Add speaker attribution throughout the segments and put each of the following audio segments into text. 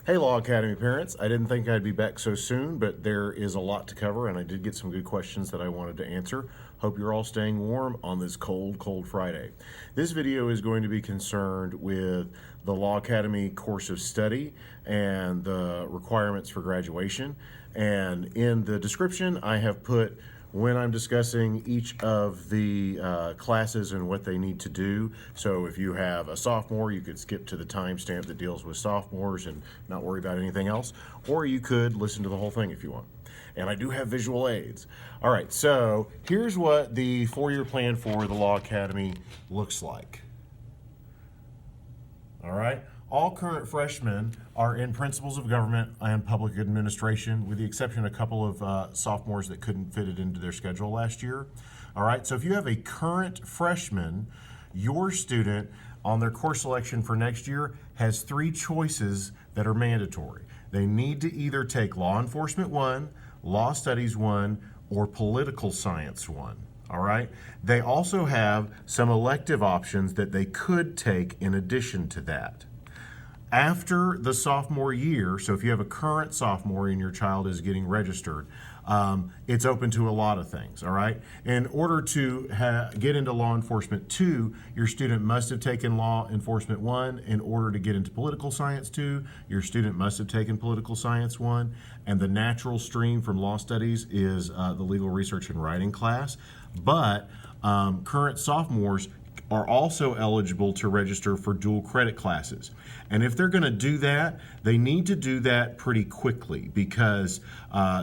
Speaker 1: Hey Law Academy parents, I didn't think I'd be back so soon, but there is a lot to cover and I did get some good questions that I wanted to answer. Hope you're all staying warm on this cold Friday. This video is going to be concerned with the Law Academy course of study and the requirements for graduation. And in the description, I have put when I'm discussing each of the classes and what they need to do. So if you have a sophomore, you could skip to the timestamp that deals with sophomores and not worry about anything else, or you could listen to the whole thing if you want. And I do have visual aids. All right, so here's what the four-year plan for the Law Academy looks like. All right. All current freshmen are in Principles of Government and Public Administration, with the exception of a couple of sophomores that couldn't fit it into their schedule last year. All right, so if you have a current freshman, your student on their course selection for next year has three choices that are mandatory. They need to either take Law Enforcement 1, Law Studies 1, or Political Science 1. All right. They also have some elective options that they could take in addition to that. After the sophomore year, so if you have a current sophomore and your child is getting registered, it's open to a lot of things, all right? In order to get into Law Enforcement 2, your student must have taken Law Enforcement 1. In order to get into Political Science 2, your student must have taken Political Science 1. And the natural stream from Law Studies is the Legal Research and Writing class. But current sophomores are also eligible to register for dual credit classes. And if they're going to do that, they need to do that pretty quickly because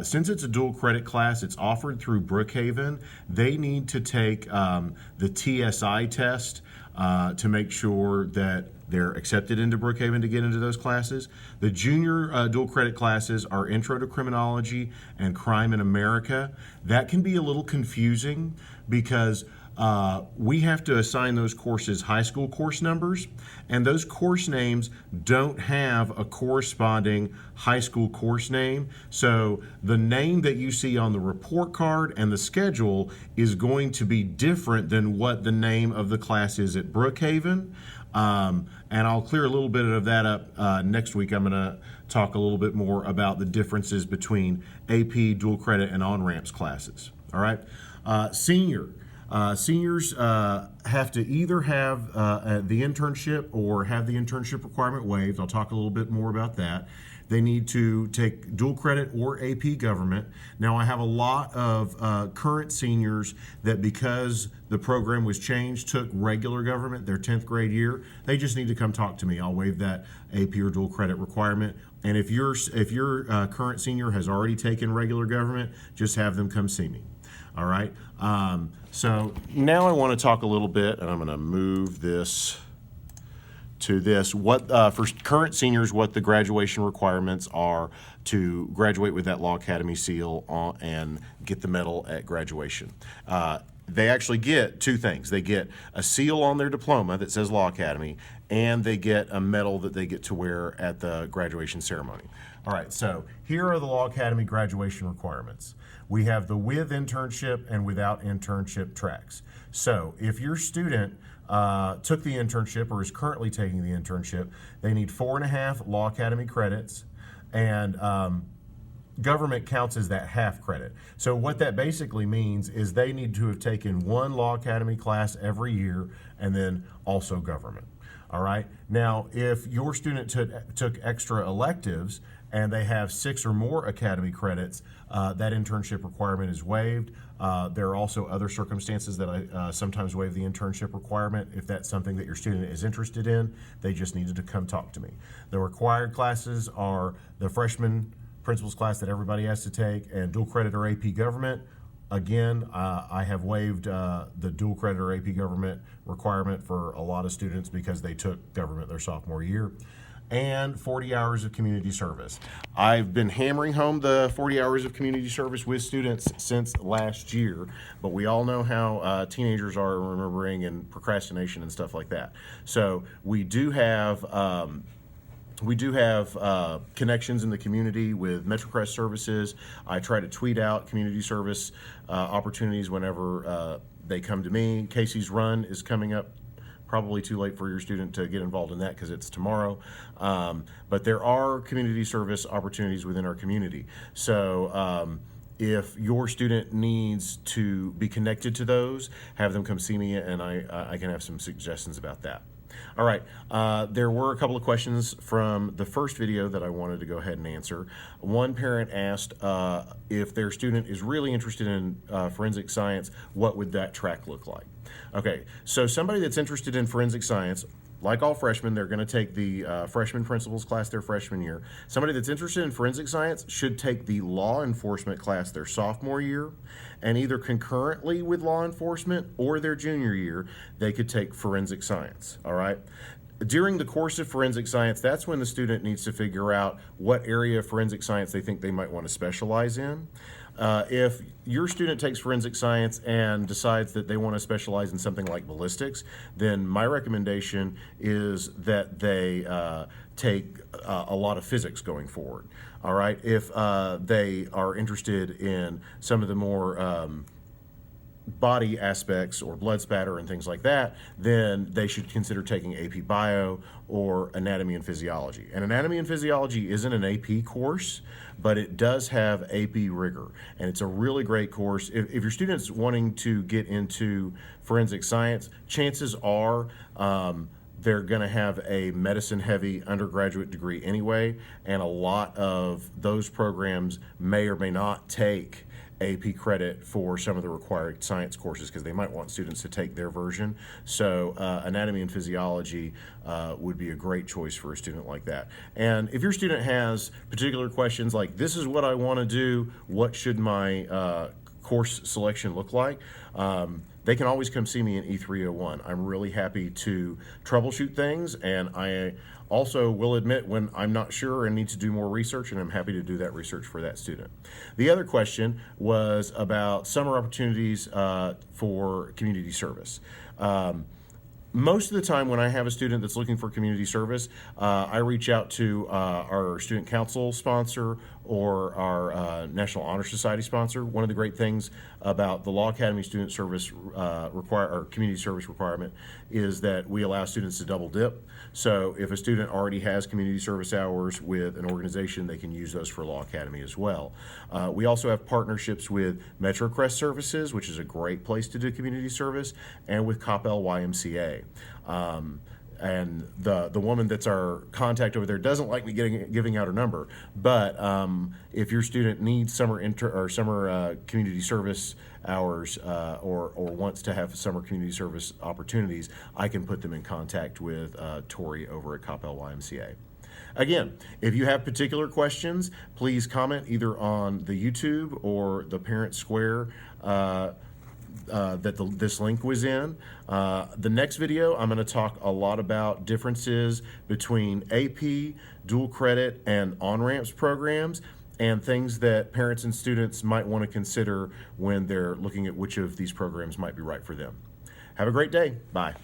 Speaker 1: since it's a dual credit class, it's offered through Brookhaven, they need to take the TSI test to make sure that they're accepted into Brookhaven to get into those classes. The junior dual credit classes are Intro to Criminology and Crime in America. That can be a little confusing because we have to assign those courses high school course numbers, and those course names don't have a corresponding high school course name. So the name that you see on the report card and the schedule is going to be different than what the name of the class is at Brookhaven. And I'll clear a little bit of that up next week. I'm going to talk a little bit more about the differences between AP, dual credit, and on-ramps classes. All right. Seniors have to either have the internship or have the internship requirement waived. I'll talk a little bit more about that. They need to take dual credit or AP government. Now, I have a lot of current seniors that because the program was changed, took regular government their 10th grade year. They just need to come talk to me. I'll waive that AP or dual credit requirement. And if your current senior has already taken regular government, just have them come see me. All right. So now I want to talk a little bit, and I'm going to move this to this. What for current seniors, what the graduation requirements are to graduate with that Law Academy seal and get the medal at graduation. They actually get two things. They get a seal on their diploma that says Law Academy, and they get a medal that they get to wear at the graduation ceremony. All right, so here are the Law Academy graduation requirements. We have the with internship and without internship tracks. So if your student took the internship or is currently taking the internship, they need 4.5 Law Academy credits, and government counts as that half credit. So what that basically means is they need to have taken one Law Academy class every year and then also government. All right. Now, if your student took extra electives and they have 6 or more academy credits, that internship requirement is waived. There are also other circumstances that I sometimes waive the internship requirement. If that's something that your student is interested in, they just needed to come talk to me. The required classes are the freshman principles class that everybody has to take and dual credit or AP government. Again, I have waived the dual credit or AP government requirement for a lot of students because they took government their sophomore year. And 40 hours of community service. I've been hammering home the 40 hours of community service with students since last year, but we all know how teenagers are remembering and procrastination and stuff like that. So we do have connections in the community with MetroCrest services. I try to tweet out community service opportunities whenever they come to me. Casey's Run is coming up Probably too late for your student to get involved in that because it's tomorrow. But there are community service opportunities within our community. So if your student needs to be connected to those, have them come see me, and I can have some suggestions about that. All right, there were a couple of questions from the first video that I wanted to go ahead and answer. One parent asked if their student is really interested in forensic science, what would that track look like? Okay, so somebody that's interested in forensic science, like all freshmen, they're going to take the freshman principles class their freshman year. Somebody that's interested in forensic science should take the law enforcement class their sophomore year, and either concurrently with law enforcement or their junior year, they could take forensic science, all right? During the course of forensic science, that's when the student needs to figure out what area of forensic science they think they might want to specialize in. If your student takes forensic science and decides that they want to specialize in something like ballistics, then my recommendation is that they take a lot of physics going forward. All right, if they are interested in some of the more body aspects or blood spatter and things like that, then they should consider taking AP Bio or Anatomy and Physiology. And Anatomy and Physiology isn't an AP course, but it does have AP rigor, and it's a really great course. If your student's wanting to get into forensic science, chances are they're going to have a medicine-heavy undergraduate degree anyway, and a lot of those programs may or may not take AP credit for some of the required science courses because they might want students to take their version. So Anatomy and Physiology would be a great choice for a student like that. And if your student has particular questions like, this is what I want to do, what should my course selection look like? They can always come see me in E301. I'm really happy to troubleshoot things, and I also will admit when I'm not sure and need to do more research, and I'm happy to do that research for that student. The other question was about summer opportunities for community service. Most of the time when I have a student that's looking for community service, I reach out to our student council sponsor or our National Honor Society sponsor. One of the great things about the Law Academy student service community service requirement is that we allow students to double dip. So if a student already has community service hours with an organization, they can use those for Law Academy as well. We also have partnerships with MetroCrest Services, which is a great place to do community service, and with Coppell YMCA. And the woman that's our contact over there doesn't like me giving out her number, but if your student needs summer community service hours or wants to have summer community service opportunities, I can put them in contact with Tori over at Coppell YMCA. Again, if you have particular questions, please comment either on the YouTube or the Parent Square that this link was in. The next video, I'm going to talk a lot about differences between AP, dual credit, and on-ramps programs, and things that parents and students might want to consider when they're looking at which of these programs might be right for them. Have a great day. Bye.